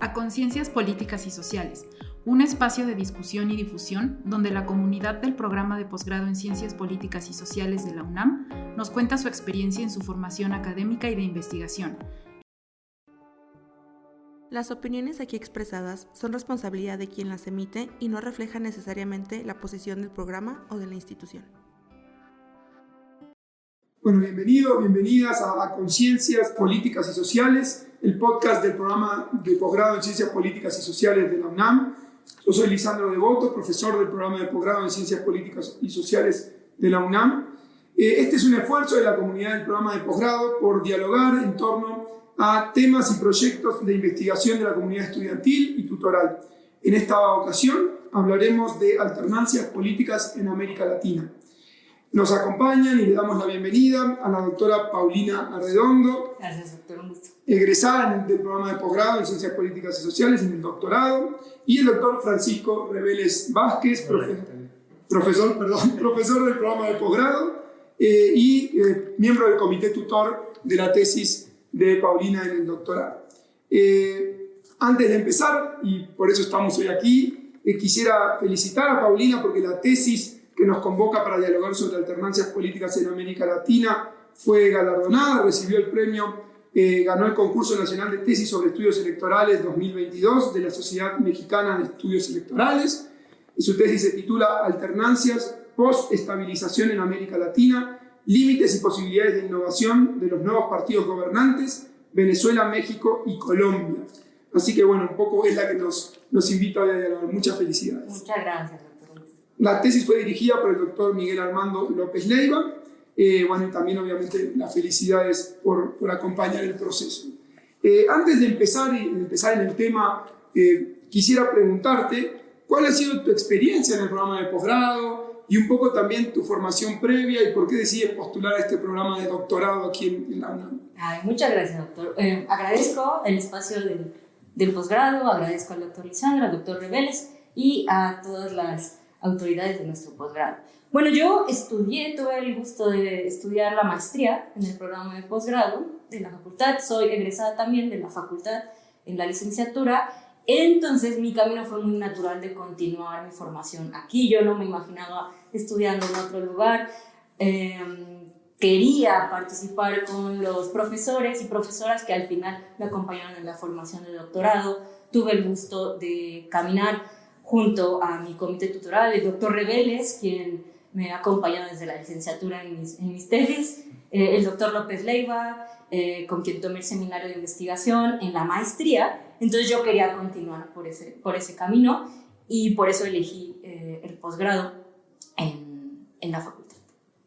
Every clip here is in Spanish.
a Conciencias Políticas y Sociales, un espacio de discusión y difusión donde la comunidad del programa de posgrado en Ciencias Políticas y Sociales de la UNAM nos cuenta su experiencia en su formación académica y de investigación. Las opiniones aquí expresadas son responsabilidad de quien las emite y no reflejan necesariamente la posición del programa o de la institución. Bueno, bienvenidas a Conciencias Políticas y Sociales, el podcast del programa de posgrado en Ciencias Políticas y Sociales de la UNAM. Yo soy Lisandro Devoto, profesor del programa de posgrado en Ciencias Políticas y Sociales de la UNAM. Este es un esfuerzo de la comunidad del programa de posgrado por dialogar en torno a temas y proyectos de investigación de la comunidad estudiantil y tutoral. En esta ocasión hablaremos de alternancias políticas en América Latina. Nos acompañan y le damos la bienvenida a la doctora Paulina Arredondo. Gracias, doctor, un gusto. Egresada del programa de posgrado en Ciencias Políticas y Sociales en el doctorado, y el doctor Francisco Reveles Vázquez, profesor del programa de posgrado y miembro del comité tutor de la tesis de Paulina en el doctorado. Antes de empezar, y por eso estamos hoy aquí, quisiera felicitar a Paulina porque la tesis que nos convoca para dialogar sobre alternancias políticas en América Latina fue galardonada, recibió el premio, ganó el concurso nacional de tesis sobre estudios electorales 2022 de la Sociedad Mexicana de Estudios Electorales. Su tesis se titula Alternancias, post-estabilización en América Latina, límites y posibilidades de innovación de los nuevos partidos gobernantes, Venezuela, México y Colombia. Así que bueno, un poco es la que nos invita a dialogar. Muchas felicidades. Muchas gracias, doctor. La tesis fue dirigida por el doctor Miguel Armando López Leiva. Y también obviamente las felicidades por acompañar el proceso. Antes de empezar en el tema, quisiera preguntarte cuál ha sido tu experiencia en el programa de posgrado y un poco también tu formación previa y por qué decides postular a este programa de doctorado aquí en la UNAM. Muchas gracias, doctor. Agradezco el espacio del posgrado, agradezco al doctor Lisandro, al doctor Reveles y a todas las autoridades de nuestro posgrado. Bueno, yo tuve el gusto de estudiar la maestría en el programa de posgrado de la facultad, soy egresada también de la facultad en la licenciatura, entonces mi camino fue muy natural de continuar mi formación aquí. Yo no me imaginaba estudiando en otro lugar, quería participar con los profesores y profesoras que al final me acompañaron en la formación de doctorado, tuve el gusto de caminar junto a mi comité tutoral, el doctor Reveles, quien me ha acompañado desde la licenciatura en mis tesis, el doctor López Leiva, con quien tomé el seminario de investigación en la maestría. Entonces yo quería continuar por ese camino y por eso elegí el posgrado en la facultad.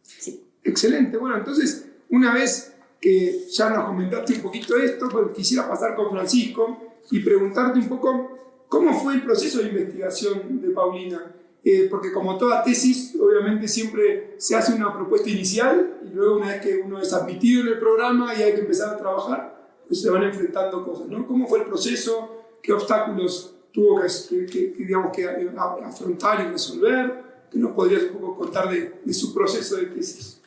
Sí. Excelente. Bueno, entonces, una vez que ya nos comentaste un poquito esto, pues quisiera pasar con Francisco y preguntarte un poco ¿cómo fue el proceso de investigación de Paulina? Porque como toda tesis, obviamente siempre se hace una propuesta inicial y luego una vez que uno es admitido en el programa y hay que empezar a trabajar, pues se van enfrentando cosas, ¿no? ¿Cómo fue el proceso? ¿Qué obstáculos tuvo que afrontar y resolver? ¿Qué nos podrías un poco contar de su proceso de tesis?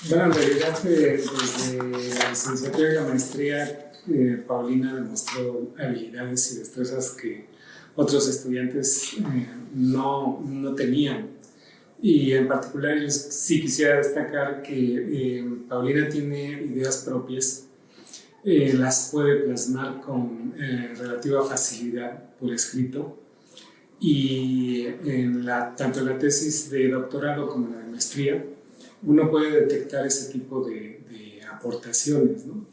Bueno, en realidad desde la licenciatura y la maestría Paulina demostró habilidades y destrezas que otros estudiantes no tenían. Y en particular yo sí quisiera destacar que Paulina tiene ideas propias, las puede plasmar con relativa facilidad por escrito y tanto en la tesis de doctorado como en la de maestría uno puede detectar ese tipo de aportaciones, ¿no?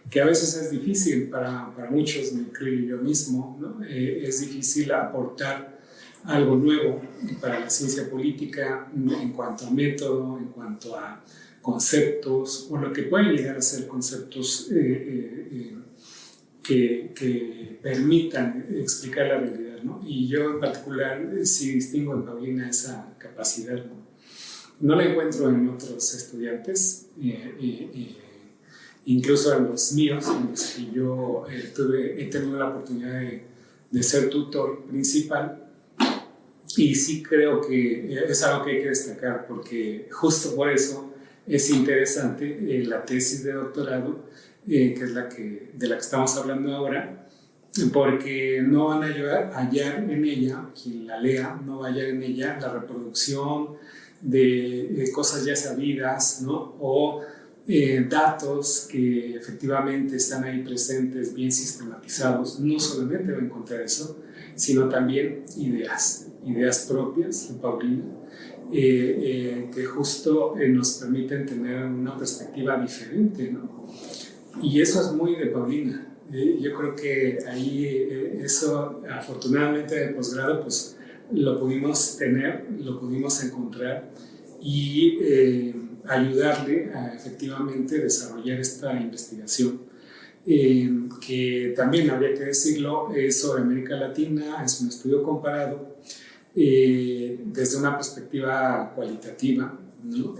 Que a veces es difícil para muchos, me incluyo yo mismo, ¿no? Es difícil aportar algo nuevo para la ciencia política en cuanto a método, en cuanto a conceptos, o lo que pueden llegar a ser conceptos que permitan explicar la realidad, ¿no? Y yo en particular sí distingo en Paulina esa capacidad, ¿no? No la encuentro en otros estudiantes, incluso en los míos, en los que yo he tenido la oportunidad de ser tutor principal, y sí creo que es algo que hay que destacar, porque justo por eso es interesante la tesis de doctorado, que es de la que estamos hablando ahora, porque no van a hallar en ella, quien la lea, no va a hallar en ella la reproducción de cosas ya sabidas, ¿no? O datos que efectivamente están ahí presentes, bien sistematizados. No solamente va a encontrar eso, sino también ideas propias de Paulina, que justo nos permiten tener una perspectiva diferente, ¿no? Y eso es muy de Paulina. Yo creo que ahí eso, afortunadamente, de posgrado, pues lo pudimos tener, lo pudimos encontrar y ayudarle a efectivamente desarrollar esta investigación, que también habría que decirlo, es sobre América Latina, es un estudio comparado desde una perspectiva cualitativa, ¿no?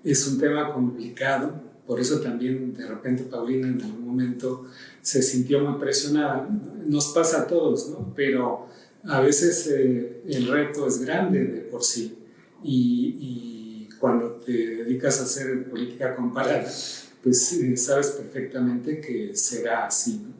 Es un tema complicado. Por eso también de repente Paulina en algún momento se sintió muy presionada. Nos pasa a todos, ¿no? Pero a veces el reto es grande de por sí. Y cuando te dedicas a hacer política comparada, pues sabes perfectamente que será así, ¿no?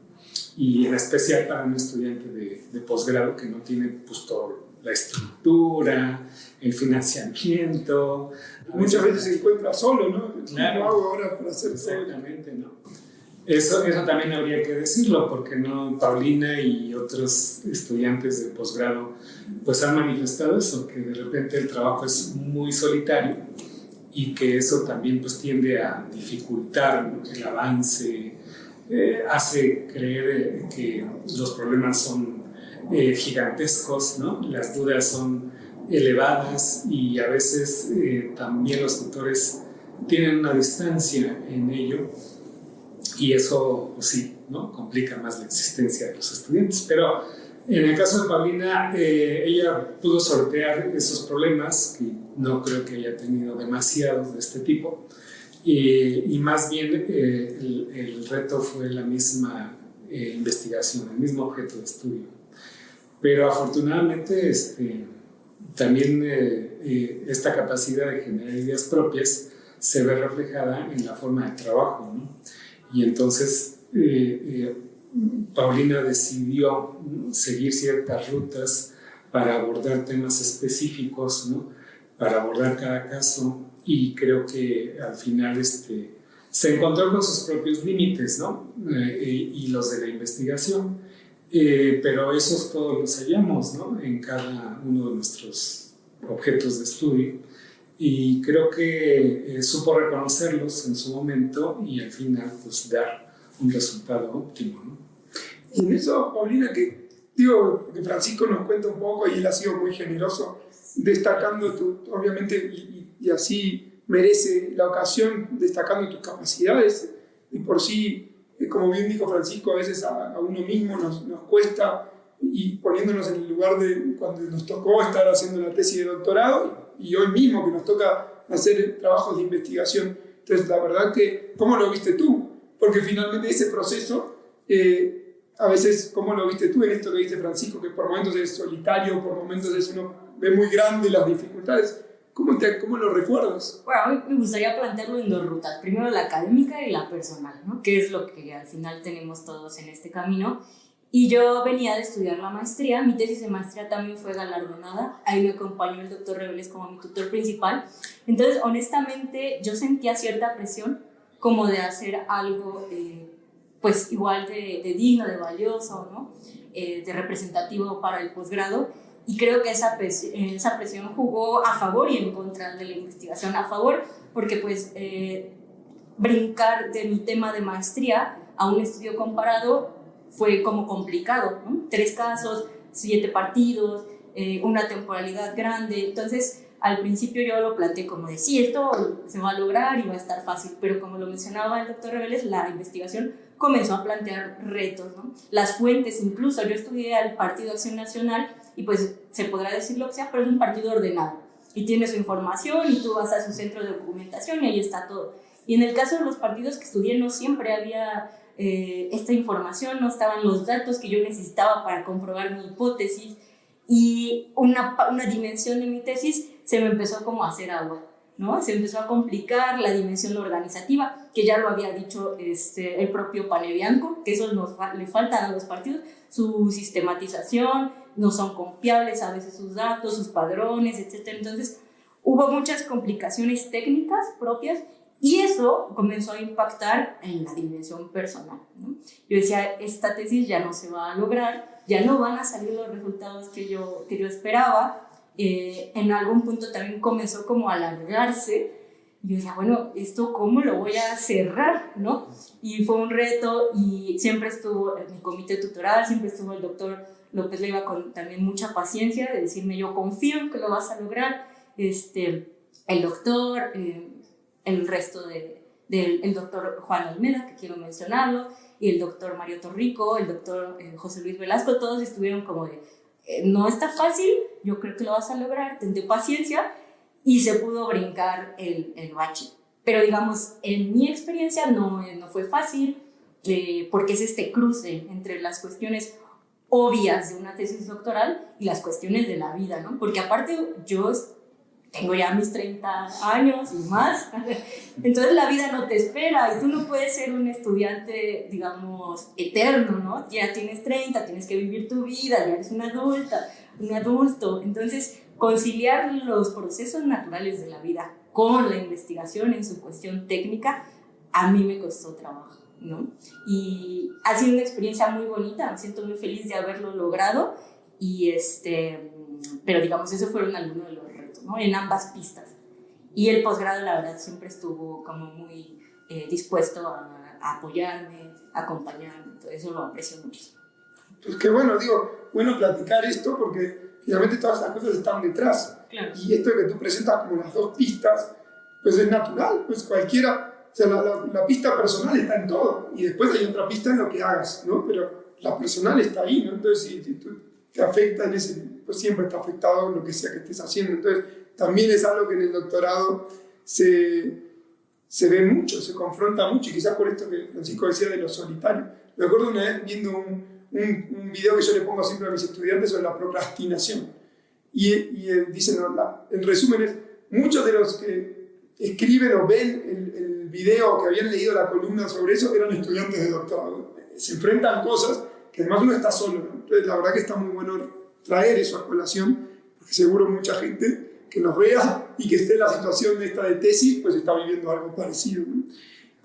Y en especial para un estudiante de posgrado que no tiene pues toda la estructura, el financiamiento. Muchas veces se encuentra solo, ¿no? Claro. ¿Cómo hago ahora para hacer Exactamente, ¿no? Eso también habría que decirlo, porque no Paulina y otros estudiantes de posgrado pues han manifestado eso, que de repente el trabajo es muy solitario y que eso también pues tiende a dificultar, ¿no?, el avance, hace creer que los problemas son gigantescos, ¿no? Las dudas son elevadas y a veces también los tutores tienen una distancia en ello y eso pues sí, ¿no?, complica más la existencia de los estudiantes. Pero en el caso de Paulina, ella pudo sortear esos problemas, que no creo que haya tenido demasiados de este tipo, y más bien el reto fue la misma investigación, el mismo objeto de estudio. Pero afortunadamente también esta capacidad de generar ideas propias se ve reflejada en la forma de trabajo, ¿no? Y entonces Paulina decidió, ¿no?, seguir ciertas rutas para abordar temas específicos, ¿no?, para abordar cada caso, y creo que al final se encontró con sus propios límites, ¿no?, y los de la investigación. Pero esos todos los hallamos, ¿no?, en cada uno de nuestros objetos de estudio, y creo que supo reconocerlos en su momento y al final pues dar un resultado óptimo, ¿no? Y en eso, Paulina, que Francisco nos cuenta un poco y él ha sido muy generoso destacando obviamente, y así merece la ocasión, destacando tus capacidades, y por sí, como bien dijo Francisco, a veces a uno mismo nos cuesta, y poniéndonos en el lugar de cuando nos tocó estar haciendo la tesis de doctorado y hoy mismo que nos toca hacer trabajos de investigación. Entonces, la verdad que, ¿cómo lo viste tú? Porque finalmente ese proceso, a veces, ¿cómo lo viste tú en esto que dice Francisco? Que por momentos es solitario, por momentos uno ve muy grande las dificultades. ¿Cómo lo recuerdas? Bueno, a mí me gustaría plantearlo en dos rutas. Primero la académica y la personal, ¿no?, que es lo que al final tenemos todos en este camino. Y yo venía de estudiar la maestría, mi tesis de maestría también fue galardonada, ahí me acompañó el doctor Reveles como mi tutor principal. Entonces, honestamente, yo sentía cierta presión como de hacer algo pues igual de digno, de valioso, ¿no?, de representativo para el posgrado. Y creo que esa presión jugó a favor y en contra de la investigación. A favor porque pues brincar de mi tema de maestría a un estudio comparado fue como complicado, ¿no? 3 casos, 7 partidos, una temporalidad grande. Entonces, al principio yo lo planteé como de sí, esto se va a lograr y va a estar fácil, pero como lo mencionaba el doctor Reveles, la investigación comenzó a plantear retos, ¿no? Las fuentes, incluso yo estudié al Partido Acción Nacional y pues se podrá decir lo que sea, pero es un partido ordenado y tiene su información y tú vas a su centro de documentación y ahí está todo. Y en el caso de los partidos que estudié no siempre había esta información, no estaban los datos que yo necesitaba para comprobar mi hipótesis, y una dimensión de mi tesis se me empezó como a hacer agua. ¿no? Se empezó a complicar la dimensión organizativa, que ya lo había dicho el propio Panebianco, que eso le falta a los partidos, su sistematización, no son confiables a veces sus datos, sus padrones, etc. Entonces, hubo muchas complicaciones técnicas propias y eso comenzó a impactar en la dimensión personal, ¿no? Yo decía, esta tesis ya no se va a lograr, ya no van a salir los resultados que yo esperaba. En algún punto también comenzó como a alargarse. Yo decía, bueno, ¿esto cómo lo voy a cerrar, no? Y fue un reto y siempre estuvo en mi comité tutoral, siempre estuvo el doctor López Leiva con también mucha paciencia de decirme, yo confío en que lo vas a lograr. El doctor, el resto del doctor Juan Almeda, que quiero mencionarlo, y el doctor Mario Torrico, el doctor José Luis Velasco, todos estuvieron como de, no está fácil, yo creo que lo vas a lograr, tente paciencia, y se pudo brincar el bache. Pero digamos, en mi experiencia no fue fácil, porque es este cruce entre las cuestiones obvias de una tesis doctoral y las cuestiones de la vida, ¿no? Porque aparte yo tengo ya mis 30 años y más, entonces la vida no te espera y tú no puedes ser un estudiante, digamos, eterno, ¿no? Ya tienes 30, tienes que vivir tu vida, ya eres una adulta, un adulto, entonces conciliar los procesos naturales de la vida con la investigación en su cuestión técnica, a mí me costó trabajo, ¿no? Y ha sido una experiencia muy bonita, me siento muy feliz de haberlo logrado, y pero digamos, esos fueron algunos de los retos, ¿no? En ambas pistas. Y el posgrado, la verdad, siempre estuvo como muy dispuesto a apoyarme, a acompañarme, todo eso lo aprecio mucho. Pues qué bueno, bueno platicar esto porque finalmente todas estas cosas están detrás. Claro. Y esto que tú presentas como las dos pistas, pues es natural, pues cualquiera, o sea, la pista personal está en todo y después hay otra pista en lo que hagas, ¿no? Pero la personal está ahí, ¿no? Entonces, si tú te afecta en ese, pues siempre está afectado lo que sea que estés haciendo. Entonces, también es algo que en el doctorado se ve mucho, se confronta mucho, y quizás por esto que Francisco decía de lo solitario. Me acuerdo una vez viendo un video que yo le pongo siempre a mis estudiantes sobre la procrastinación. Y dicen, en resumen, es, muchos de los que escriben o ven el video, que habían leído la columna sobre eso, eran estudiantes de doctorado. Se enfrentan cosas que además uno está solo, ¿no? Entonces, la verdad que está muy bueno traer eso a colación, porque seguro mucha gente que nos vea y que esté en la situación esta de tesis, pues está viviendo algo parecido, ¿no?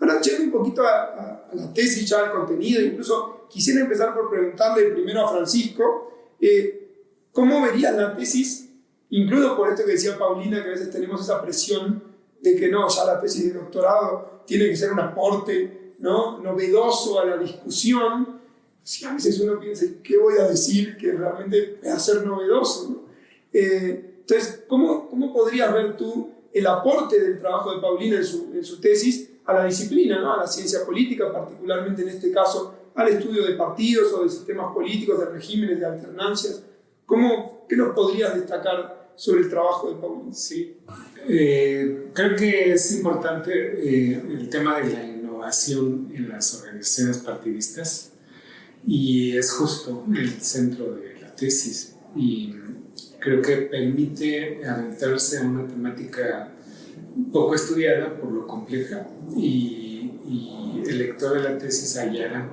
Ahora, echando un poquito a la tesis, ya al contenido, incluso quisiera empezar por preguntarle primero a Francisco, ¿cómo verías la tesis, incluso por esto que decía Paulina, que a veces tenemos esa presión de que no, ya la tesis de doctorado tiene que ser un aporte, ¿no?, novedoso a la discusión? Si a veces uno piensa, ¿qué voy a decir que realmente va a ser novedoso, ¿no? Entonces, ¿cómo podrías ver tú el aporte del trabajo de Paulina en su tesis a la disciplina, ¿no?, a la ciencia política, particularmente en este caso al estudio de partidos o de sistemas políticos, de regímenes, de alternancias? ¿Qué nos podrías destacar sobre el trabajo de Paulina? Sí, creo que es importante el tema de la innovación en las organizaciones partidistas, y es justo el centro de la tesis, y creo que permite adentrarse a una temática poco estudiada por lo compleja, y el lector de la tesis hallará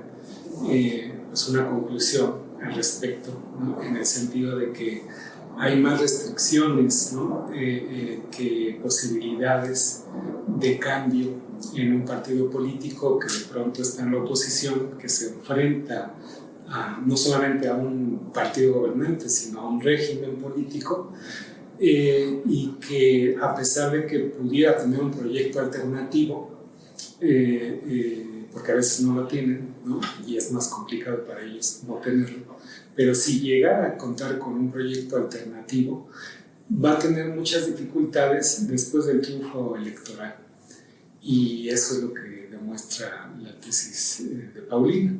pues una conclusión al respecto, ¿no?, en el sentido de que hay más restricciones, ¿no?, que posibilidades de cambio en un partido político que de pronto está en la oposición, que se enfrenta no solamente a un partido gobernante, sino a un régimen político, y que a pesar de que pudiera tener un proyecto alternativo, porque a veces no lo tienen, ¿no?, y es más complicado para ellos no tenerlo, pero si llegara a contar con un proyecto alternativo, va a tener muchas dificultades después del triunfo electoral. Y eso es lo que demuestra la tesis de Paulina,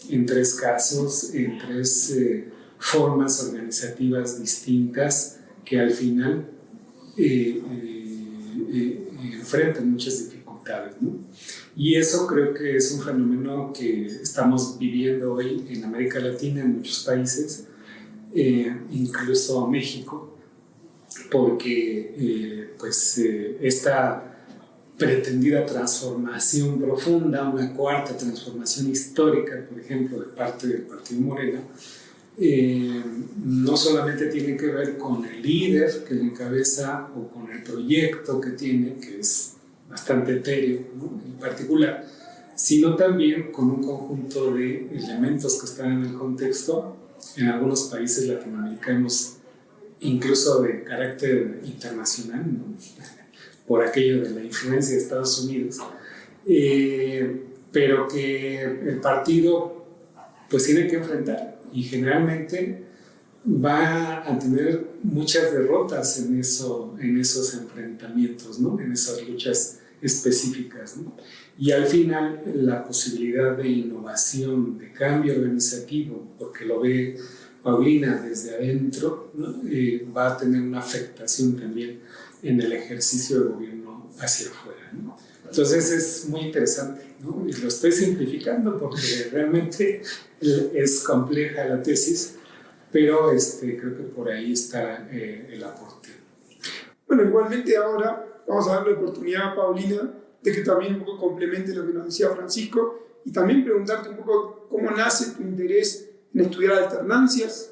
en 3 casos, en 3 formas organizativas distintas que al final enfrentan muchas dificultades, ¿no? Y eso creo que es un fenómeno que estamos viviendo hoy en América Latina, en muchos países, incluso México, porque esta pretendida transformación profunda, una cuarta transformación histórica, por ejemplo, de parte del Partido Morena, no solamente tiene que ver con el líder que le encabeza o con el proyecto que tiene, que es bastante etéreo, ¿no?, en particular, sino también con un conjunto de elementos que están en el contexto. En algunos países latinoamericanos, incluso de carácter internacional, ¿no?, por aquello de la influencia de Estados Unidos, pero que el partido pues tiene que enfrentar, y generalmente va a tener muchas derrotas en esos enfrentamientos, ¿no?, en esas luchas específicas, ¿no? Y al final la posibilidad de innovación, de cambio organizativo, porque lo ve Paulina desde adentro, ¿no?, va a tener una afectación también en el ejercicio de gobierno hacia afuera, ¿no? Entonces es muy interesante, ¿no? Y lo estoy simplificando porque realmente es compleja la tesis, pero creo que por ahí está el aporte. Bueno, igualmente ahora vamos a darle la oportunidad a Paulina de que también un poco complemente lo que nos decía Francisco, y también preguntarte un poco cómo nace tu interés en estudiar alternancias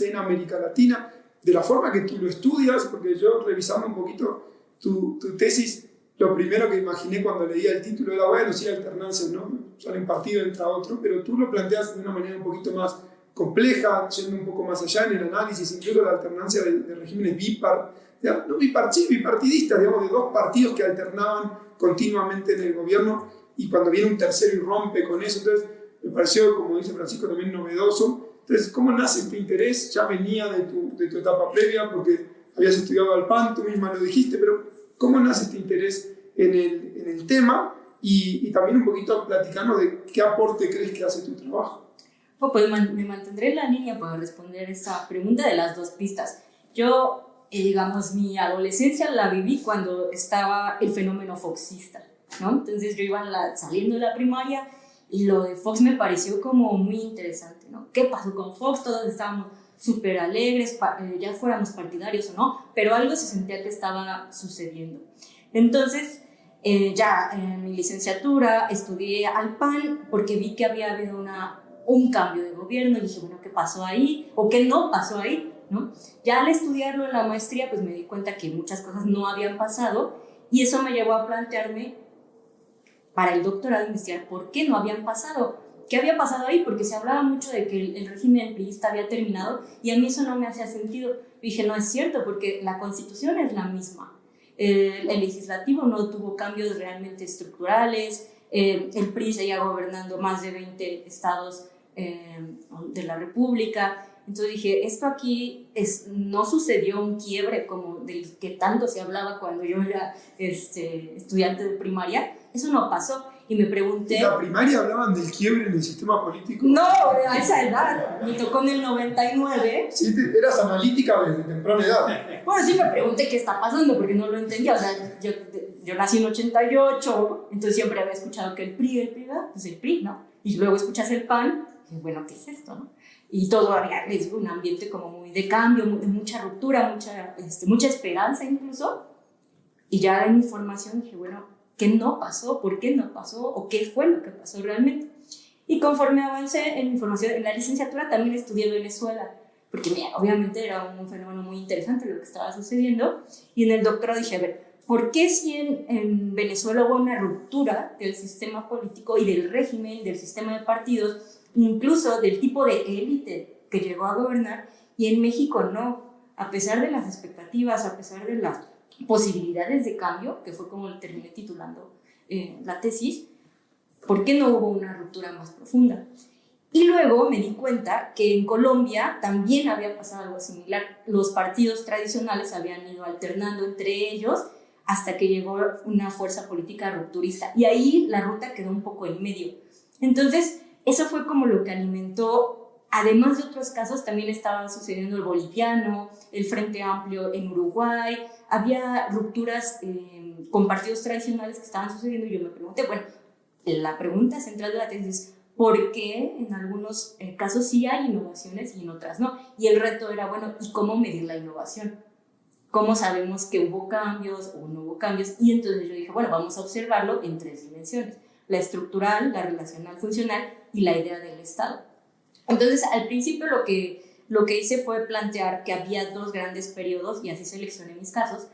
en América Latina, de la forma que tú lo estudias, porque yo, revisando un poquito tu tesis, lo primero que imaginé cuando leía el título era, bueno, sí, alternancias, ¿no?, salen partido entre otros, pero tú lo planteas de una manera un poquito más compleja, yendo un poco más allá en el análisis, incluso la alternancia de regímenes bipartidistas, digamos, de dos partidos que alternaban continuamente en el gobierno, y cuando viene un tercero y rompe con eso. Entonces me pareció, como dice Francisco, también novedoso. Entonces, ¿cómo nace este interés? Ya venía de tu etapa previa, porque habías estudiado al PAN, tú misma lo dijiste, pero ¿cómo nace este interés en el tema? Y también un poquito platicarnos de qué aporte crees que hace tu trabajo. Pues me mantendré en la línea para responder esta pregunta de las dos pistas. Yo, digamos, mi adolescencia la viví cuando estaba el fenómeno foxista, ¿no? Entonces yo iba saliendo de la primaria y lo de Fox me pareció como muy interesante, ¿no? ¿Qué pasó con Fox? Todos estábamos súper alegres, ya fuéramos partidarios o no, pero algo se sentía que estaba sucediendo. Entonces, ya en mi licenciatura estudié al PAN porque vi que había habido un cambio de gobierno, y dije, bueno, ¿qué pasó ahí? ¿O qué no pasó ahí? ¿No? Ya al estudiarlo en la maestría, pues me di cuenta que muchas cosas no habían pasado, y eso me llevó a plantearme para el doctorado investigar por qué no habían pasado. ¿Qué había pasado ahí? Porque se hablaba mucho de que el régimen priista había terminado, y a mí eso no me hacía sentido. Y dije, no es cierto, porque la Constitución es la misma. El legislativo no tuvo cambios realmente estructurales. El PRI seguía gobernando más de 20 estados de la República. Entonces dije, esto aquí no sucedió un quiebre como del que tanto se hablaba cuando yo era estudiante de primaria. Eso no pasó. Y me pregunté... ¿En la primaria hablaban del quiebre en el sistema político? No, a esa edad. Me tocó en el 99. Sí, eras analítica desde temprana edad. Bueno, sí me pregunté qué está pasando porque no lo entendía. O sea, yo nací en 88, entonces siempre había escuchado que el PRI, pues el PRI, ¿no? Y luego escuchas el PAN, y bueno, ¿qué es esto, no? Y todo había un ambiente como muy de cambio, de mucha ruptura, mucha esperanza incluso. Y ya en mi formación dije, bueno, ¿qué no pasó? ¿Por qué no pasó? ¿O qué fue lo que pasó realmente? Y conforme avancé en mi formación, en la licenciatura también estudié Venezuela, porque mira, obviamente era un fenómeno muy interesante lo que estaba sucediendo. Y en el doctorado dije, a ver, ¿por qué si en Venezuela hubo una ruptura del sistema político y del régimen, del sistema de partidos, incluso del tipo de élite que llegó a gobernar, y en México no? A pesar de las expectativas, a pesar de las posibilidades de cambio, que fue como terminé titulando la tesis, ¿por qué no hubo una ruptura más profunda? Y luego me di cuenta que en Colombia también había pasado algo similar. Los partidos tradicionales habían ido alternando entre ellos hasta que llegó una fuerza política rupturista, y ahí la ruta quedó un poco en medio. Entonces, eso fue como lo que alimentó, además de otros casos, también estaba sucediendo el boliviano, el Frente Amplio en Uruguay, había rupturas con partidos tradicionales que estaban sucediendo, y yo me pregunté, bueno, la pregunta central de la tesis es, ¿por qué en algunos casos sí hay innovaciones y en otras no? Y el reto era, bueno, ¿y cómo medir la innovación? ¿Cómo sabemos que hubo cambios o no hubo cambios? Y entonces yo dije, bueno, vamos a observarlo en 3 dimensiones: la estructural, la relacional funcional y la idea del Estado. Entonces, al principio lo que hice fue plantear que había 2 grandes periodos, y así seleccioné mis casos: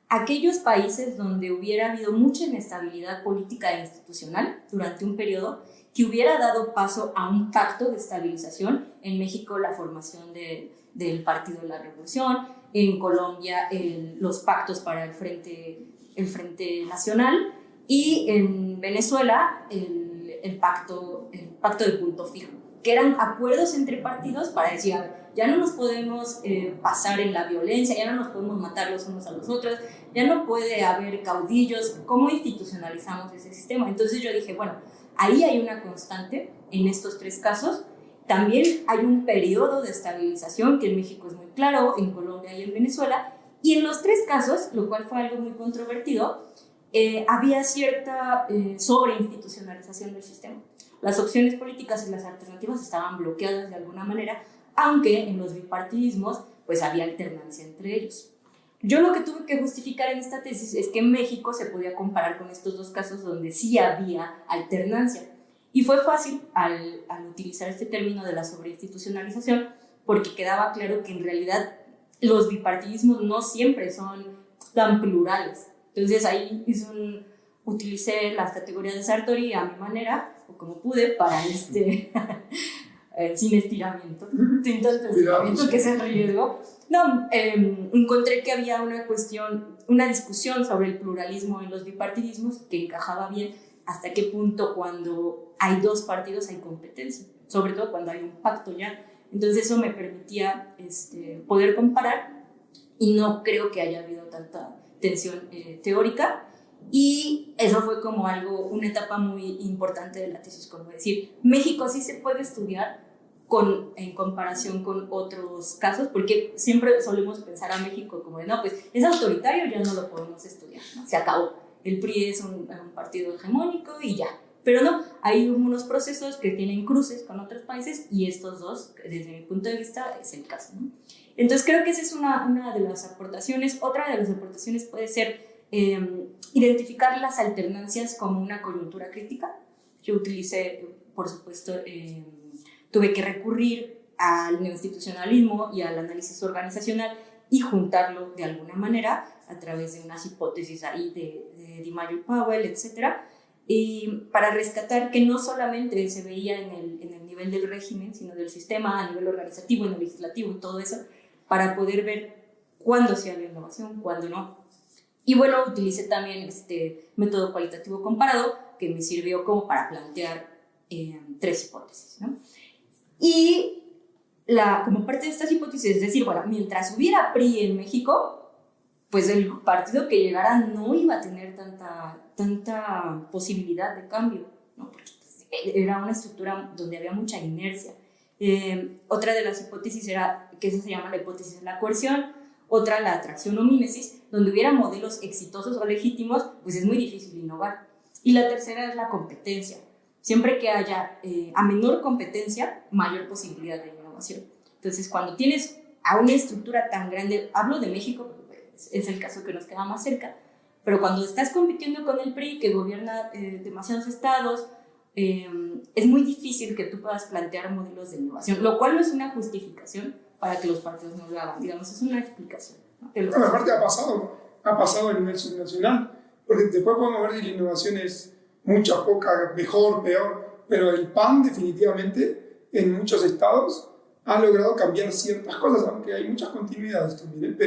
aquellos países donde hubiera habido mucha inestabilidad política e institucional durante un periodo que hubiera dado paso a un pacto de estabilización. En México, la formación del Partido de la Revolución; en Colombia, los pactos para el Frente Nacional; y en Venezuela, el pacto de punto fijo, que eran acuerdos entre partidos para decir, a ver, ya no nos podemos pasar en la violencia, ya no nos podemos matar los unos a los otros, ya no puede haber caudillos. ¿Cómo institucionalizamos ese sistema? Entonces yo dije, bueno, ahí hay una constante en estos 3 casos. También hay un periodo de estabilización que en México es muy claro, en Colombia y en Venezuela, y en los 3 casos, lo cual fue algo muy controvertido, había cierta sobreinstitucionalización del sistema. Las opciones políticas y las alternativas estaban bloqueadas de alguna manera, aunque en los bipartidismos pues había alternancia entre ellos. Yo lo que tuve que justificar en esta tesis es que en México se podía comparar con estos 2 casos donde sí había alternancia. Y fue fácil al utilizar este término de la sobreinstitucionalización, porque quedaba claro que en realidad los bipartidismos no siempre son tan plurales. Entonces ahí utilicé las categorías de Sartori a mi manera, o como pude, para sin estiramiento, sin tanto estiramiento, que es el riesgo. No, encontré que había una discusión sobre el pluralismo en los bipartidismos que encajaba bien. Hasta qué punto cuando hay 2 partidos hay competencia, sobre todo cuando hay un pacto ya. Entonces eso me permitía poder comparar, y no creo que haya habido tanta tensión teórica. Y eso fue como una etapa muy importante de la tesis, como decir, México sí se puede estudiar en comparación con otros casos, porque siempre solemos pensar a México como de, no, pues es autoritario, ya no lo podemos estudiar, ¿no? Se acabó. El PRI es un partido hegemónico y ya. Pero no, hay unos procesos que tienen cruces con otros países, y estos 2, desde mi punto de vista, es el caso, ¿no? Entonces creo que esa es una de las aportaciones. Otra de las aportaciones puede ser identificar las alternancias como una coyuntura crítica. Yo utilicé, por supuesto, tuve que recurrir al neoinstitucionalismo y al análisis organizacional y juntarlo de alguna manera a través de unas hipótesis ahí de Di Maio y Powell, etc. Y para rescatar que no solamente se veía en el nivel del régimen, sino del sistema, a nivel organizativo, en el legislativo y todo eso, para poder ver cuándo sí había innovación, cuándo no. Y bueno, utilicé también este método cualitativo comparado, que me sirvió como para plantear 3 hipótesis, ¿no? Y como parte de estas hipótesis, es decir, bueno, mientras hubiera PRI en México, pues el partido que llegara no iba a tener tanta posibilidad de cambio, ¿no? Porque era una estructura donde había mucha inercia. Otra de las hipótesis era, que eso se llama la hipótesis de la coerción, otra la atracción o mímesis, donde hubiera modelos exitosos o legítimos, pues es muy difícil innovar. Y la tercera es la competencia. Siempre que haya a menor competencia, mayor posibilidad de innovación. Entonces, cuando tienes a una estructura tan grande, hablo de México, es el caso que nos queda más cerca, pero cuando estás compitiendo con el PRI, que gobierna demasiados estados, es muy difícil que tú puedas plantear modelos de innovación, lo cual no es una justificación para que los partidos no lo hagan, digamos, es una explicación, ¿no? Bueno, aparte ha pasado a nivel subnacional, porque después podemos ver si la innovación es mucha, poca, mejor, peor, pero el PAN definitivamente en muchos estados ha logrado cambiar ciertas cosas, aunque hay muchas continuidades también,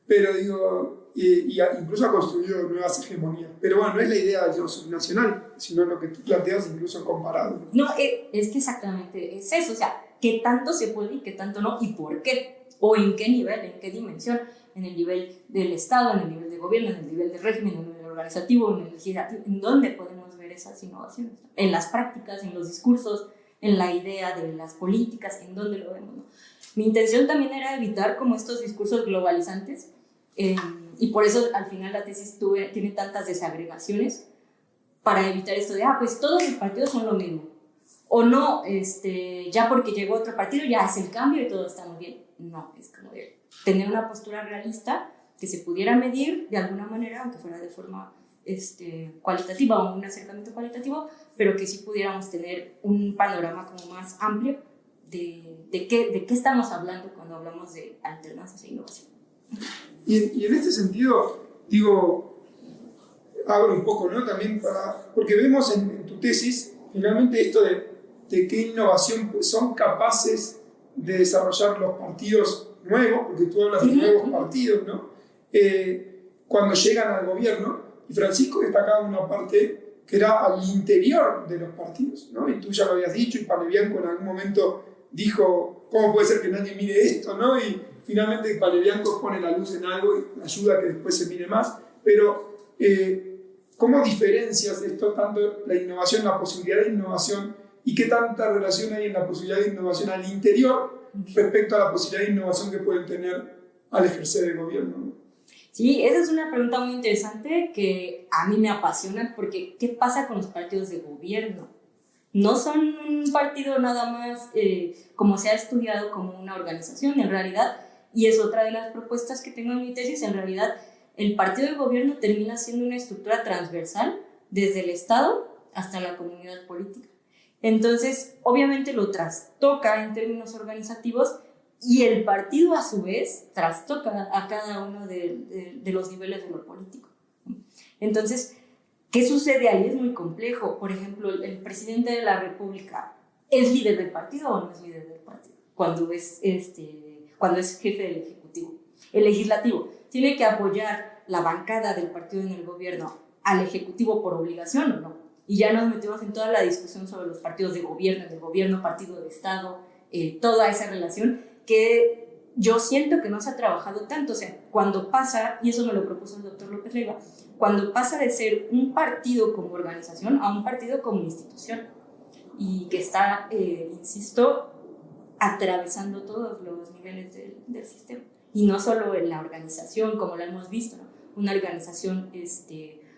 pero digo, y incluso ha construido nuevas hegemonías. Pero bueno, no es la idea de lo subnacional, sino lo que tú planteas incluso comparado. No, es que exactamente es eso, o sea, qué tanto se puede y qué tanto no, y por qué, o en qué nivel, en qué dimensión, en el nivel del Estado, en el nivel de gobierno, en el nivel de régimen, en el nivel organizativo, en el legislativo, en dónde podemos ver esas innovaciones, ¿no? En las prácticas, en los discursos, en la idea de las políticas, en dónde lo vemos, ¿no? Mi intención también era evitar como estos discursos globalizantes, y por eso al final la tesis tiene tantas desagregaciones, para evitar esto de, pues todos los partidos son lo mismo, o no, ya porque llegó otro partido ya hace el cambio y todo está muy bien. No, es como de tener una postura realista que se pudiera medir de alguna manera, aunque fuera de forma cualitativa o un acercamiento cualitativo, pero que sí pudiéramos tener un panorama como más amplio de qué estamos hablando cuando hablamos de alternancias e innovación. Y en este sentido, digo, abro un poco, ¿no? También porque vemos en tu tesis, finalmente esto de qué innovación son capaces de desarrollar los partidos nuevos, porque tú hablas de nuevos partidos, ¿no? Cuando llegan al gobierno, y Francisco destacaba una parte que era al interior de los partidos, ¿no? Y tú ya lo habías dicho, y Palebianco en algún momento dijo, ¿cómo puede ser que nadie mire esto, ¿no? Y finalmente Palebianco pone la luz en algo y ayuda a que después se mire más, pero ¿cómo diferencias esto, tanto la innovación, la posibilidad de innovación, y qué tanta relación hay en la posibilidad de innovación al interior respecto a la posibilidad de innovación que pueden tener al ejercer el gobierno, ¿no? Sí, esa es una pregunta muy interesante que a mí me apasiona, porque ¿qué pasa con los partidos de gobierno? No son un partido nada más como se ha estudiado como una organización en realidad, y es otra de las propuestas que tengo en mi tesis. En realidad, el partido de gobierno termina siendo una estructura transversal desde el Estado hasta la comunidad política. Entonces, obviamente lo trastoca en términos organizativos, y el partido a su vez trastoca a cada uno de los niveles de lo político. Entonces, ¿qué sucede ahí? Es muy complejo. Por ejemplo, el presidente de la República, ¿es líder del partido o no es líder del partido? Cuando es jefe del Ejecutivo. El Legislativo tiene que apoyar la bancada del partido en el gobierno al Ejecutivo por obligación o no. Y ya nos metemos en toda la discusión sobre los partidos de gobierno, partido de Estado, toda esa relación que yo siento que no se ha trabajado tanto. O sea, cuando pasa, y eso me lo propuso el doctor López Leiva, cuando pasa de ser un partido como organización a un partido como institución, y que está, insisto, atravesando todos los niveles del sistema, y no solo en la organización como la hemos visto, ¿no? Una organización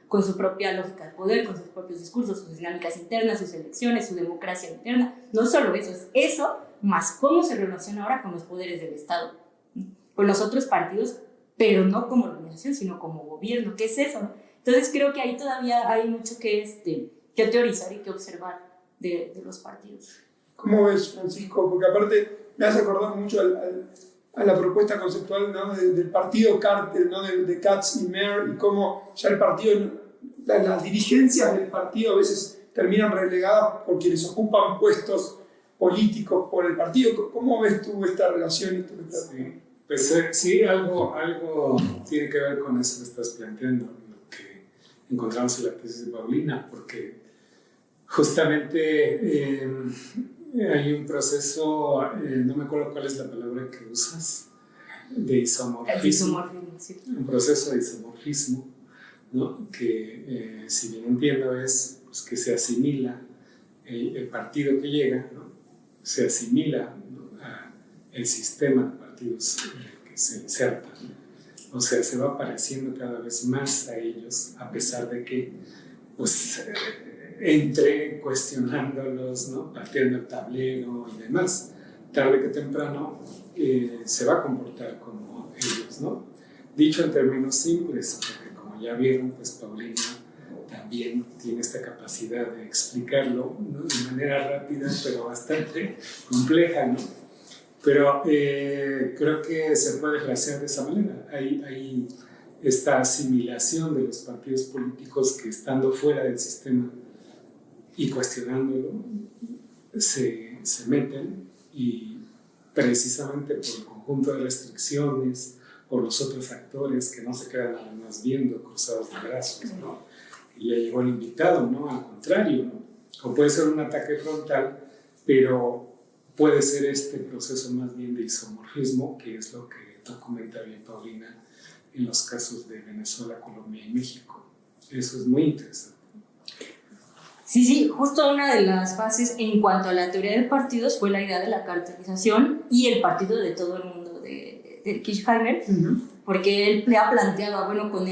con su propia lógica de poder, con sus propios discursos, sus dinámicas internas, sus elecciones, su democracia interna. No solo eso, es eso más cómo se relaciona ahora con los poderes del Estado, con los otros partidos, pero no como organización, sino como gobierno. ¿Qué es eso, no? Entonces creo que ahí todavía hay mucho que teorizar y que observar de los partidos. ¿Cómo ves, Francisco? Porque aparte me has acordado mucho a la propuesta conceptual, ¿no? del partido cártel, ¿no? de Katz y Mer, y cómo ya el partido, las dirigencias del partido a veces terminan relegadas por quienes ocupan puestos políticos por el partido. ¿Cómo ves tú esta relación? Sí, pues sí, algo tiene que ver con eso que estás planteando, lo que encontramos en la tesis de Paulina, porque justamente hay un proceso, no me acuerdo cuál es la palabra que usas, de isomorfismo. Sí. Un proceso de isomorfismo, ¿no? Que si bien entiendo es pues, que se asimila el partido que llega, ¿no? Se asimila, ¿no? al sistema de partidos que se inserta, ¿no? O sea, se va pareciendo cada vez más a ellos, a pesar de que pues, entre cuestionándolos, ¿no? Partiendo el tablero y demás. Tarde que temprano se va a comportar como ellos, ¿no? Dicho en términos simples, porque como ya vieron, pues Paulina también tiene esta capacidad de explicarlo, ¿no? De manera rápida, pero bastante compleja, ¿no? Pero creo que se puede glasear de esa manera. Hay esta asimilación de los partidos políticos que, estando fuera del sistema y cuestionándolo, se meten, y precisamente por el conjunto de restricciones, por los otros actores que no se quedan además viendo cruzados de brazos, ¿no? Y ya llegó el invitado, ¿no? Al contrario, ¿no? O puede ser un ataque frontal, pero puede ser este proceso más bien de isomorfismo, que es lo que documenta bien Paulina en los casos de Venezuela, Colombia y México. Eso es muy interesante. Sí, justo una de las bases en cuanto a la teoría de partidos fue la idea de la cartelización y el partido de todo el mundo de Kirchheimer, porque él ha planteado, bueno, con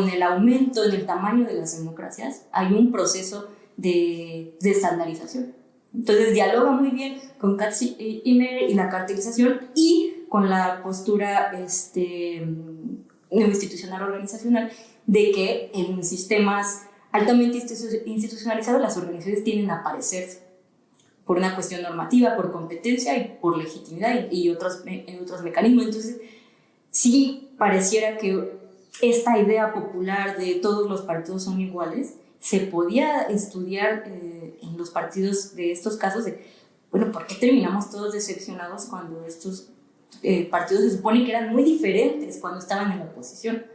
el aumento en el tamaño de las democracias hay un proceso de estandarización. Entonces dialoga muy bien con Katz y Mer y la cartelización, y con la postura institucional organizacional de que en sistemas altamente institucionalizados las organizaciones tienden a parecerse por una cuestión normativa, por competencia y por legitimidad y otros mecanismos. Entonces, sí pareciera que esta idea popular de todos los partidos son iguales se podía estudiar en los partidos de estos casos de, bueno, ¿por qué terminamos todos decepcionados cuando estos partidos se supone que eran muy diferentes cuando estaban en la oposición?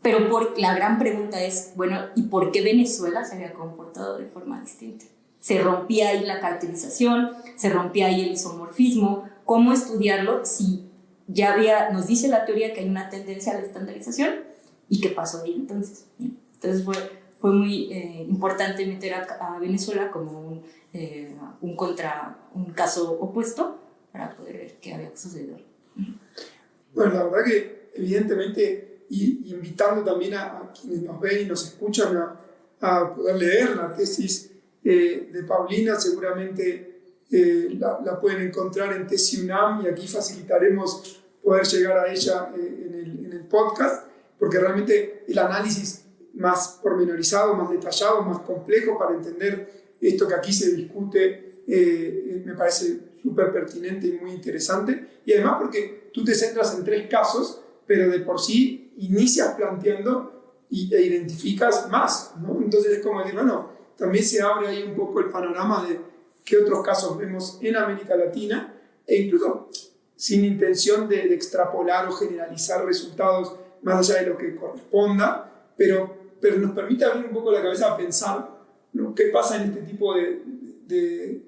Pero la gran pregunta es, bueno, ¿y por qué Venezuela se había comportado de forma distinta? Se rompía ahí la caracterización, se rompía ahí el isomorfismo. ¿Cómo estudiarlo si ya nos dice la teoría que hay una tendencia a la estandarización? ¿Y qué pasó ahí entonces? Entonces fue muy importante meter a Venezuela como un caso opuesto para poder ver qué había sucedido. Bueno, la verdad que evidentemente, y invitando también a quienes nos ven y nos escuchan a poder leer la tesis de Paulina, seguramente la pueden encontrar en Tesis UNAM, y aquí facilitaremos poder llegar a ella en el podcast, porque realmente el análisis más pormenorizado, más detallado, más complejo para entender esto que aquí se discute me parece súper pertinente y muy interesante, y además porque tú te centras en 3 casos, pero de por sí inicias planteando e identificas más, ¿no? Entonces es como decir, bueno, también se abre ahí un poco el panorama de qué otros casos vemos en América Latina, e incluso sin intención de extrapolar o generalizar resultados más allá de lo que corresponda, pero nos permite abrir un poco la cabeza a pensar, ¿no?, qué pasa en este tipo de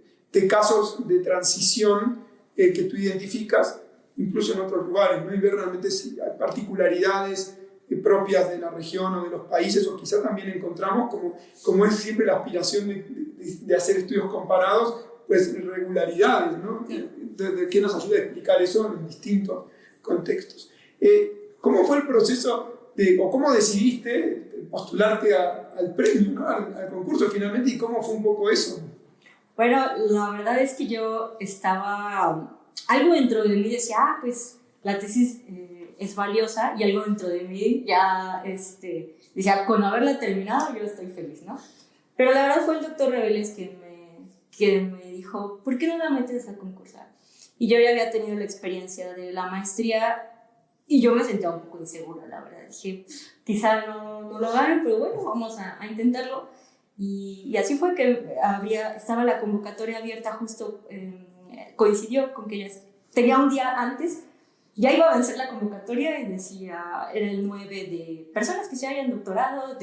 casos de transición que tú identificas, incluso en otros lugares, ¿no? Y ver realmente si hay particularidades propias de la región o de los países, o quizá también encontramos, como es siempre la aspiración de hacer estudios comparados, pues irregularidades, ¿no? De qué nos ayuda a explicar eso en distintos contextos. ¿Cómo fue el proceso o cómo decidiste postularte al premio, ¿no?, al concurso finalmente, y cómo fue un poco eso? Bueno, la verdad es que yo estaba... Algo dentro de mí decía, pues la tesis es valiosa, y algo dentro de mí ya decía, con haberla terminado yo estoy feliz, ¿no? Pero la verdad fue el doctor Reveles quien me dijo, ¿por qué no la metes a concursar? Y yo ya había tenido la experiencia de la maestría y yo me sentía un poco insegura, la verdad. Dije, quizá no lo gane, pero bueno, vamos a intentarlo. Y así fue que estaba la convocatoria abierta justo... coincidió con que ya tenía un día antes, ya iba a vencer la convocatoria, y decía, era el 9 de personas que se habían doctorado,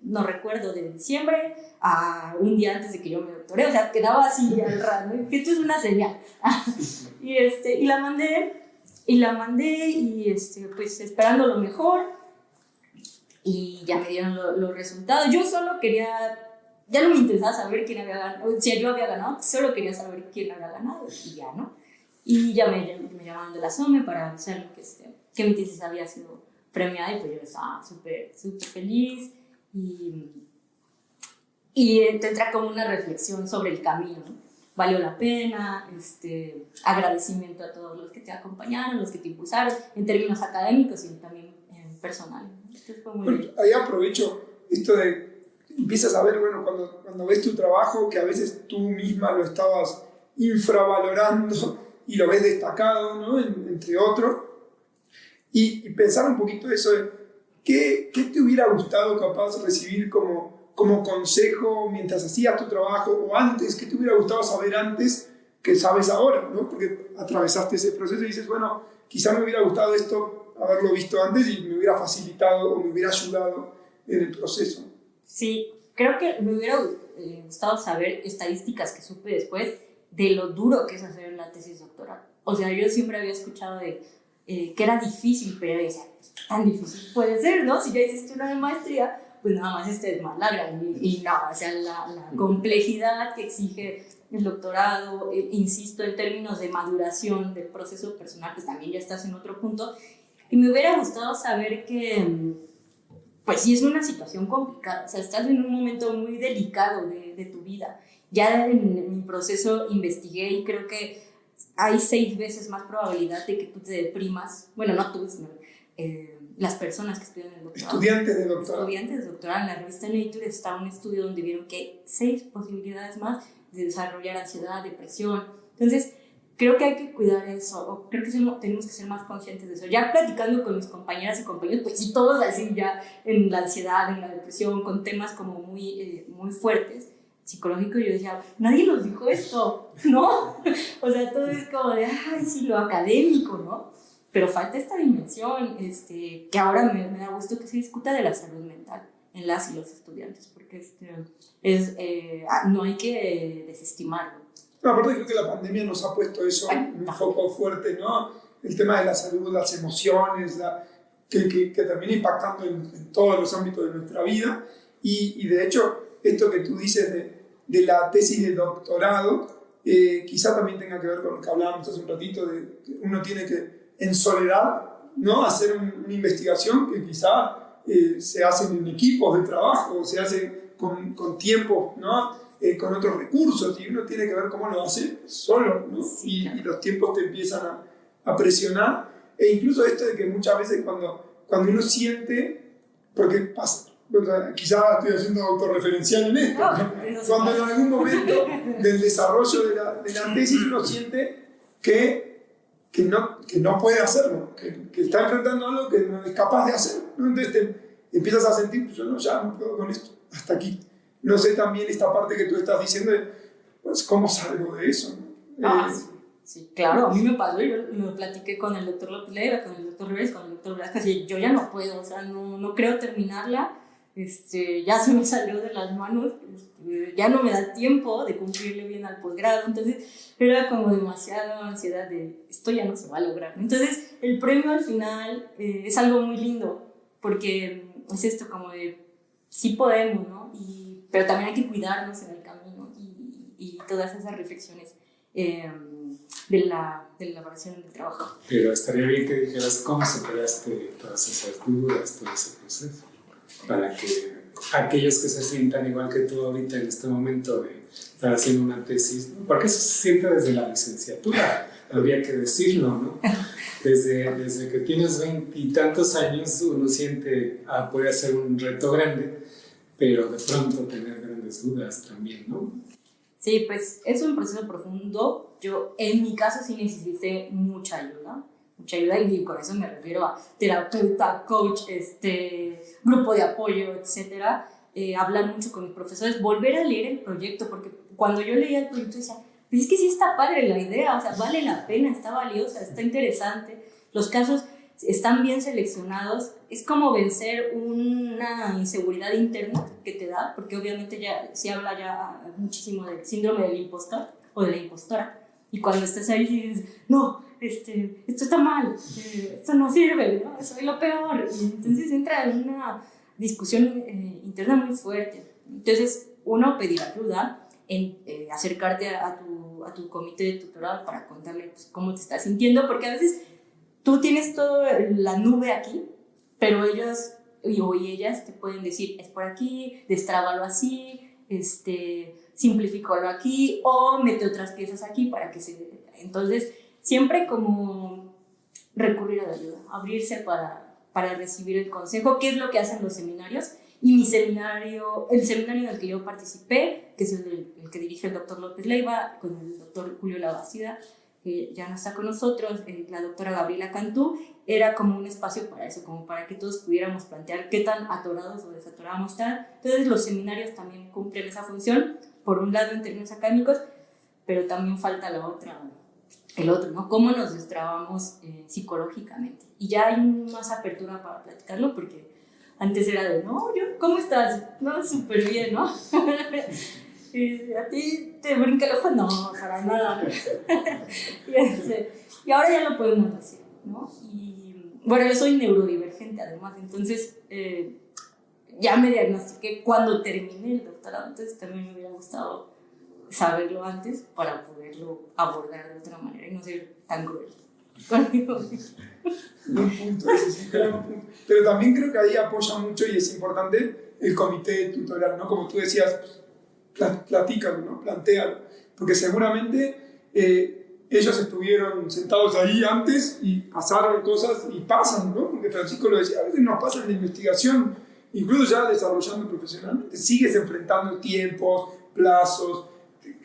no recuerdo, de diciembre a un día antes de que yo me doctoré, o sea, quedaba así al rato, que esto es una señal. y la mandé, y pues esperando lo mejor, y ya me dieron los resultados. Yo solo quería... Ya no me interesaba saber quién había ganado, si yo había ganado, solo quería saber quién había ganado, y ya, ¿no? Y ya me llamaron de la SOME para avisarme que mi tesis había sido premiada, y pues yo estaba súper feliz, y entra como una reflexión sobre el camino, ¿no? Valió la pena, agradecimiento a todos los que te acompañaron, los que te impulsaron, en términos académicos y también personales. Entonces fue muy bien. Ahí aprovecho esto de... Empiezas a ver, bueno, cuando ves tu trabajo, que a veces tú misma lo estabas infravalorando y lo ves destacado, ¿no?, entre otros, y pensar un poquito eso de ¿qué te hubiera gustado capaz recibir como consejo mientras hacías tu trabajo, o antes, qué te hubiera gustado saber antes que sabes ahora, ¿no? Porque atravesaste ese proceso y dices, bueno, quizá me hubiera gustado esto, haberlo visto antes, y me hubiera facilitado o me hubiera ayudado en el proceso. Sí, creo que me hubiera gustado saber estadísticas que supe después de lo duro que es hacer la tesis doctoral. O sea, yo siempre había escuchado que era difícil, pero decía, tan difícil puede ser, ¿no? Si ya hiciste una de maestría, pues nada más es más larga. Y no, o sea, la complejidad que exige el doctorado, insisto, en términos de maduración del proceso personal, pues también ya estás en otro punto. Y me hubiera gustado saber que... pues sí es una situación complicada, o sea, estás en un momento muy delicado de tu vida. Ya en mi proceso investigué, y creo que hay 6 veces más probabilidad de que tú te deprimas, bueno, no tú, sino las personas que estudian el doctorado. Estudiantes de doctorado. Estudiantes de doctorado. En la revista Nature está un estudio donde vieron que hay 6 posibilidades más de desarrollar ansiedad, depresión. Entonces, creo que hay que cuidar eso, o creo que tenemos que ser más conscientes de eso. Ya platicando con mis compañeras y compañeros, pues sí, todos así ya en la ansiedad, en la depresión, con temas como muy fuertes, psicológicos, yo decía, nadie nos dijo esto, ¿no? O sea, todo es como de, ay, sí, lo académico, ¿no? Pero falta esta dimensión, que ahora me da gusto que se discuta de la salud mental en las y los estudiantes, porque no hay que desestimarlo. No, aparte creo que la pandemia nos ha puesto eso un foco fuerte, ¿no? El tema de la salud, las emociones, que termina impactando en todos los ámbitos de nuestra vida. Y de hecho, esto que tú dices de la tesis de doctorado, quizá también tenga que ver con lo que hablábamos hace un ratito, de que uno tiene que, en soledad, ¿no?, hacer una investigación que quizá se hace en equipos de trabajo, se hace con tiempo, ¿no?, con otros recursos, y uno tiene que ver cómo lo hace solo, ¿no? Sí, y los tiempos te empiezan a presionar, e incluso esto de que muchas veces cuando uno siente, porque pasa, quizás estoy haciendo autorreferencial en esto, ¿no? Cuando en algún momento del desarrollo de la tesis uno siente que no puede hacerlo, que está enfrentando algo que no es capaz de hacer, ¿no? Entonces te empiezas a sentir, pues yo ya no puedo con esto, hasta aquí. No sé también esta parte que tú estás diciendo, pues cómo salgo de eso, ¿no? Sí, claro, a mí me pasó, yo lo platiqué con el doctor López Leiva, con el doctor Reyes, con el doctor Blascas, y yo ya no puedo, o sea, no creo terminarla, ya se me salió de las manos, ya no me da tiempo de cumplirle bien al posgrado, entonces era como demasiada ansiedad de esto ya no se va a lograr. Entonces el premio al final es algo muy lindo, porque es esto como de sí podemos, ¿no? Pero también hay que cuidarnos en el camino y todas esas reflexiones de la elaboración del trabajo. Pero estaría bien que dijeras cómo superaste todas esas dudas, todo ese proceso, para que aquellos que se sientan igual que tú ahorita en este momento de estar haciendo una tesis, porque eso se siente desde la licenciatura, habría que decirlo, ¿no? Desde que tienes 20 y tantos años uno siente, puede hacer un reto grande, pero de pronto tener grandes dudas también, ¿no? Sí, pues es un proceso profundo. Yo, en mi caso, sí necesité mucha ayuda, y con eso me refiero a terapeuta, coach, grupo de apoyo, etcétera. Hablar mucho con mis profesores, volver a leer el proyecto, porque cuando yo leía el proyecto decía, pues es que sí está padre la idea, o sea, vale la pena, está valiosa, está interesante, los casos están bien seleccionados, es como vencer una inseguridad interna que te da, porque obviamente ya se habla ya muchísimo del síndrome del impostor o de la impostora, y cuando estás ahí dices, no, esto está mal, esto no sirve, ¿no? Soy lo peor, y entonces entra en una discusión interna muy fuerte. Entonces uno pedir ayuda, acercarte a tu comité de tutorado para contarle pues, cómo te estás sintiendo, porque a veces tú tienes toda la nube aquí, pero ellos o ellas te pueden decir, es por aquí, destrábalo así, simplifícalo aquí, o mete otras piezas aquí para que se... Entonces, siempre como recurrir a la ayuda, abrirse para recibir el consejo, que es lo que hacen los seminarios. Y el seminario en el que yo participé, que es el que dirige el doctor López Leiva, con el doctor Julio Labastida, que ya no está con nosotros, la doctora Gabriela Cantú, era como un espacio para eso, como para que todos pudiéramos plantear qué tan atorados o desatorados están. Entonces los seminarios también cumplen esa función, por un lado en términos académicos, pero también falta el otro, ¿no? Cómo nos destrabamos psicológicamente. Y ya hay más apertura para platicarlo, porque antes era de, no, ¿cómo estás? No, súper bien, ¿no? ¿A ti te brinca el ojo? No, para nada. Y ahora ya lo podemos hacer, ¿no? Y bueno, yo soy neurodivergente además, entonces ya me diagnostiqué cuando terminé el doctorado, entonces también me hubiera gustado saberlo antes para poderlo abordar de otra manera y no ser tan cruel. Un punto, sí, claro, un punto. Pero también creo que ahí apoya mucho y es importante el comité tutorial, ¿no? Como tú decías, platícalo, ¿no? Plantéalo, porque seguramente ellos estuvieron sentados ahí antes y pasaron cosas y pasan, ¿no? Porque Francisco lo decía, a veces nos pasa en la investigación, incluso ya desarrollando profesionalmente, sigues enfrentando tiempos, plazos,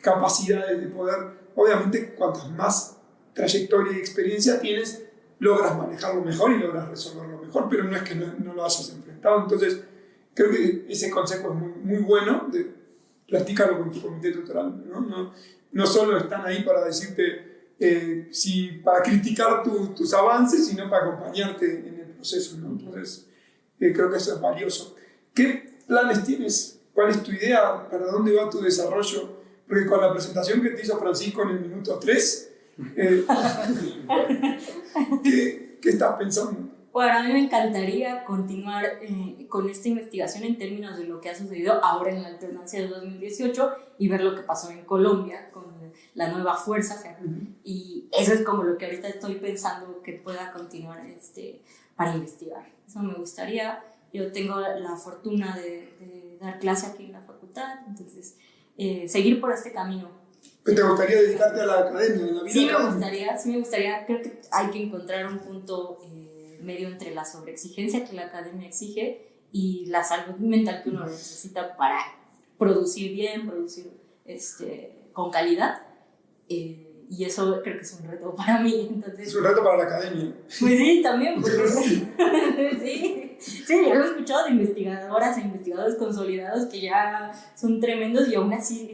capacidades de poder. Obviamente, cuantas más trayectoria y experiencia tienes, logras manejarlo mejor y logras resolverlo mejor, pero no es que no lo hayas enfrentado. Entonces, creo que ese consejo es muy, muy bueno, platícalo con tu comité tutoral, ¿no? No solo están ahí para decirte, para criticar tus avances, sino para acompañarte en el proceso, ¿no? Entonces, creo que eso es valioso. ¿Qué planes tienes? ¿Cuál es tu idea? ¿Para dónde va tu desarrollo? Porque con la presentación que te hizo Francisco en el minuto 3, ¿qué estás pensando? Bueno, a mí me encantaría continuar con esta investigación en términos de lo que ha sucedido ahora en la alternancia de 2018 y ver lo que pasó en Colombia con la nueva fuerza. Y eso es como lo que ahorita estoy pensando que pueda continuar para investigar. Eso me gustaría. Yo tengo la fortuna de dar clase aquí en la facultad, entonces seguir por este camino. ¿Te gustaría dedicarte a la academia, a la vida académica? Sí me gustaría. Creo que hay que encontrar un punto medio entre la sobreexigencia que la academia exige y la salud mental que uno necesita para producir bien, producir con calidad. Y eso creo que es un reto para mí. Entonces, es un reto para la academia. Pues sí, también. Porque sí, yo lo he escuchado de investigadoras e investigadores consolidados que ya son tremendos y aún así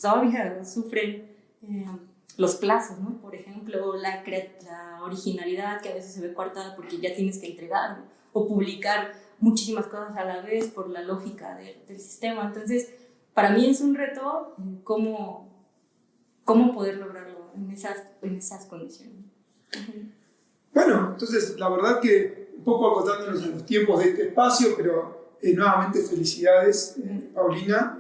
todavía sufren los plazos, ¿no? Por ejemplo, la originalidad que a veces se ve coartada porque ya tienes que entregar, ¿no? O publicar muchísimas cosas a la vez por la lógica del sistema. Entonces, para mí es un reto cómo poder lograrlo en esas condiciones. Bueno, entonces la verdad que un poco acotándonos a los tiempos de este espacio, pero nuevamente felicidades, Paulina.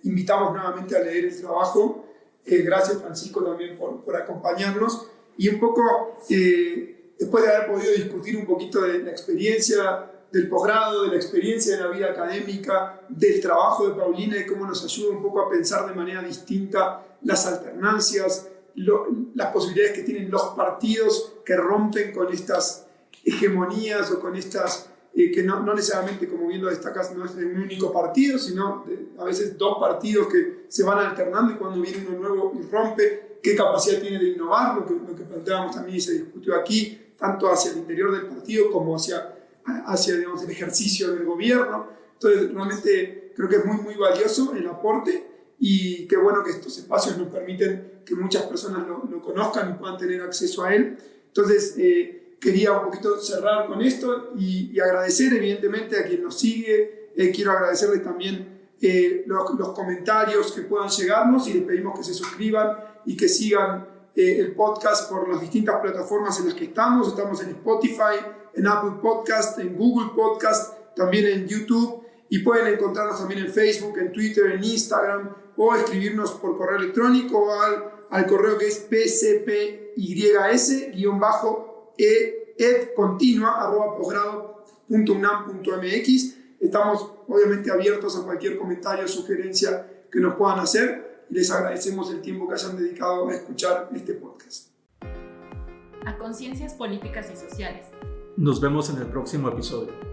Invitamos nuevamente a leer el trabajo. Gracias, Francisco, también por acompañarnos. Y un poco, después de haber podido discutir un poquito de la experiencia del posgrado, de la experiencia de la vida académica, del trabajo de Paulina y cómo nos ayuda un poco a pensar de manera distinta las alternancias, las posibilidades que tienen los partidos que rompen con estas hegemonías o con estas, que no necesariamente, como bien lo destacas, no es de un único partido, sino a veces dos partidos que se van alternando y cuando viene uno nuevo y rompe, qué capacidad tiene de innovar, lo que planteábamos también y se discutió aquí, tanto hacia el interior del partido como hacia digamos, el ejercicio del gobierno. Entonces, realmente creo que es muy, muy valioso el aporte y qué bueno que estos espacios nos permiten que muchas personas lo conozcan y puedan tener acceso a él. Entonces, quería un poquito cerrar con esto y agradecer evidentemente a quien nos sigue. Quiero agradecerles también los comentarios que puedan llegarnos y les pedimos que se suscriban y que sigan el podcast por las distintas plataformas en las que estamos. Estamos en Spotify, en Apple Podcast, en Google Podcast, también en YouTube y pueden encontrarnos también en Facebook, en Twitter, en Instagram o escribirnos por correo electrónico al correo que es pcpys-edcontinua@posgrado.unam.mx. Estamos obviamente abiertos a cualquier comentario o sugerencia que nos puedan hacer y les agradecemos el tiempo que hayan dedicado a escuchar este podcast. A Conciencias Políticas y Sociales. Nos vemos en el próximo episodio.